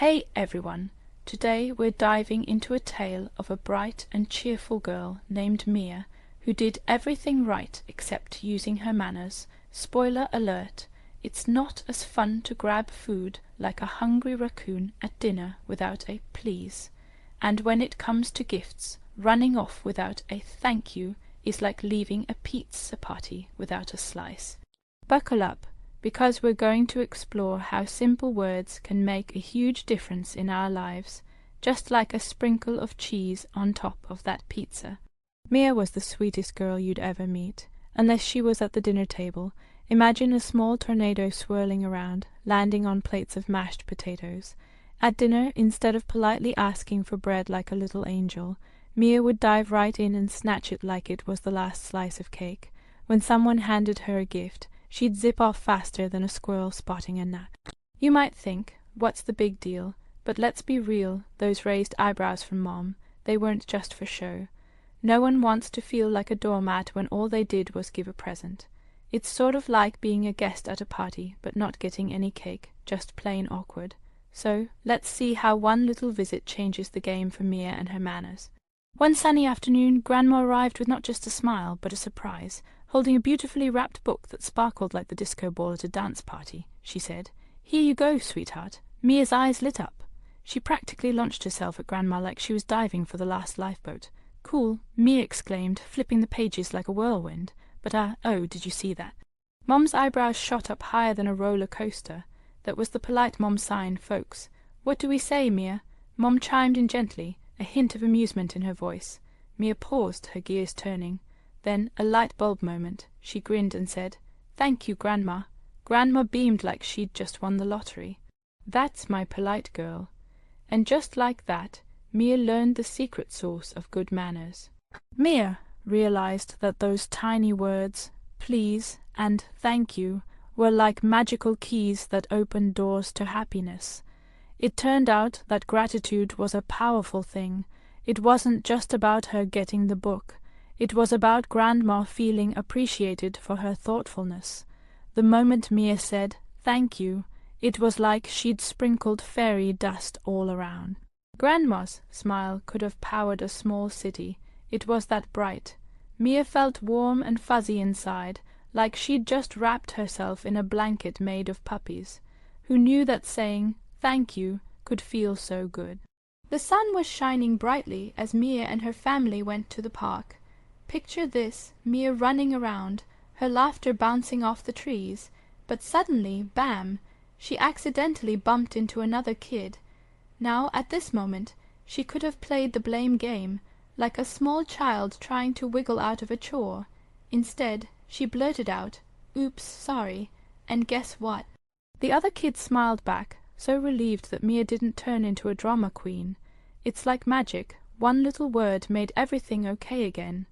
Hey everyone! Today we're diving into a tale of a bright and cheerful girl named Mia who did everything right except using her manners. Spoiler alert, it's not as fun to grab food like a hungry raccoon at dinner without a please. And when it comes to gifts, running off without a thank you is like leaving a pizza party without a slice. Buckle up, because we're going to explore how simple words can make a huge difference in our lives, just like a sprinkle of cheese on top of that pizza. Mia was the sweetest girl you'd ever meet, unless she was at the dinner table. Imagine a small tornado swirling around, landing on plates of mashed potatoes. At dinner, instead of politely asking for bread like a little angel, Mia would dive right in and snatch it like it was the last slice of cake. When someone handed her a gift, she'd zip off faster than a squirrel spotting a nut. You might think, what's the big deal? But let's be real, those raised eyebrows from Mom, they weren't just for show. No one wants to feel like a doormat when all they did was give a present. It's sort of like being a guest at a party, but not getting any cake, just plain awkward. So, let's see how one little visit changes the game for Mia and her manners. One sunny afternoon, Grandma arrived with not just a smile, but a surprise, holding a beautifully wrapped book that sparkled like the disco ball at a dance party. She said, "Here you go, sweetheart." Mia's eyes lit up. She practically launched herself at Grandma like she was diving for the last lifeboat. "Cool," Mia exclaimed, flipping the pages like a whirlwind. But oh, did you see that? Mom's eyebrows shot up higher than a roller coaster. That was the polite Mom sign, folks. "What do we say, Mia?" Mom chimed in gently, a hint of amusement in her voice. Mia paused, her gears turning. Then, a light bulb moment, she grinned and said, "Thank you, Grandma." Grandma beamed like she'd just won the lottery. "That's my polite girl." And just like that, Mia learned the secret sauce of good manners. Mia realized that those tiny words, please and thank you, were like magical keys that opened doors to happiness. It turned out that gratitude was a powerful thing. It wasn't just about her getting the book. It was about Grandma feeling appreciated for her thoughtfulness. The moment Mia said, "Thank you," it was like she'd sprinkled fairy dust all around. Grandma's smile could have powered a small city. It was that bright. Mia felt warm and fuzzy inside, like she'd just wrapped herself in a blanket made of puppies. Who knew that saying, "Thank you," could feel so good? The sun was shining brightly as Mia and her family went to the park. Picture this, Mia running around, her laughter bouncing off the trees, but suddenly, bam, she accidentally bumped into another kid. Now, at this moment, she could have played the blame game, like a small child trying to wiggle out of a chore. Instead, she blurted out, "Oops, sorry," and guess what? The other kid smiled back, so relieved that Mia didn't turn into a drama queen. It's like magic. One little word made everything okay again.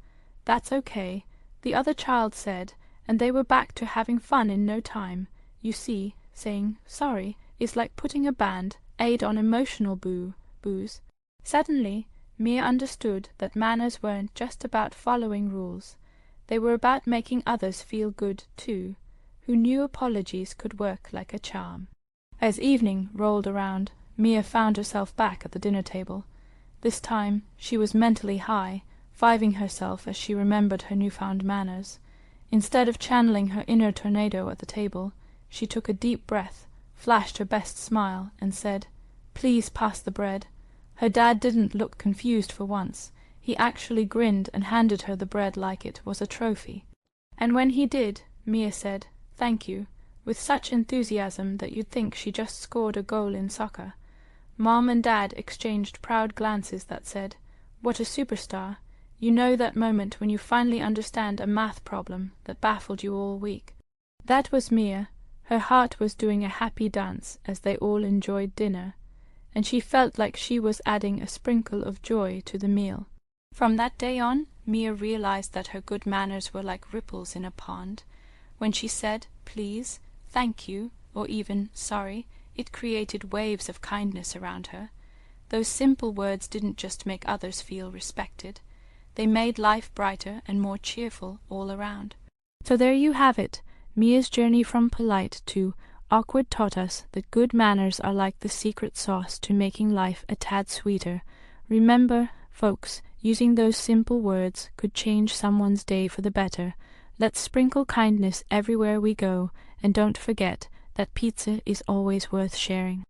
"That's okay," the other child said, and they were back to having fun in no time. You see, saying sorry is like putting a band-aid on emotional booze. Suddenly, Mia understood that manners weren't just about following rules. They were about making others feel good, too. Who knew apologies could work like a charm? As evening rolled around, Mia found herself back at the dinner table. This time she was mentally high, fiving herself as she remembered her newfound manners. Instead of channeling her inner tornado at the table, she took a deep breath, flashed her best smile, and said, "Please pass the bread." Her dad didn't look confused for once. He actually grinned and handed her the bread like it was a trophy. And when he did, Mia said, "Thank you," with such enthusiasm that you'd think she just scored a goal in soccer. Mom and Dad exchanged proud glances that said, "What a superstar." You know that moment when you finally understand a math problem that baffled you all week. That was Mia. Her heart was doing a happy dance as they all enjoyed dinner, and she felt like she was adding a sprinkle of joy to the meal. From that day on, Mia realized that her good manners were like ripples in a pond. When she said, "Please," "Thank you," or even "Sorry," it created waves of kindness around her. Those simple words didn't just make others feel respected. They made life brighter and more cheerful all around. So there you have it, Mia's journey from polite to Awkward taught us that good manners are like the secret sauce to making life a tad sweeter. Remember, folks, using those simple words could change someone's day for the better. Let's sprinkle kindness everywhere we go, and don't forget that pizza is always worth sharing.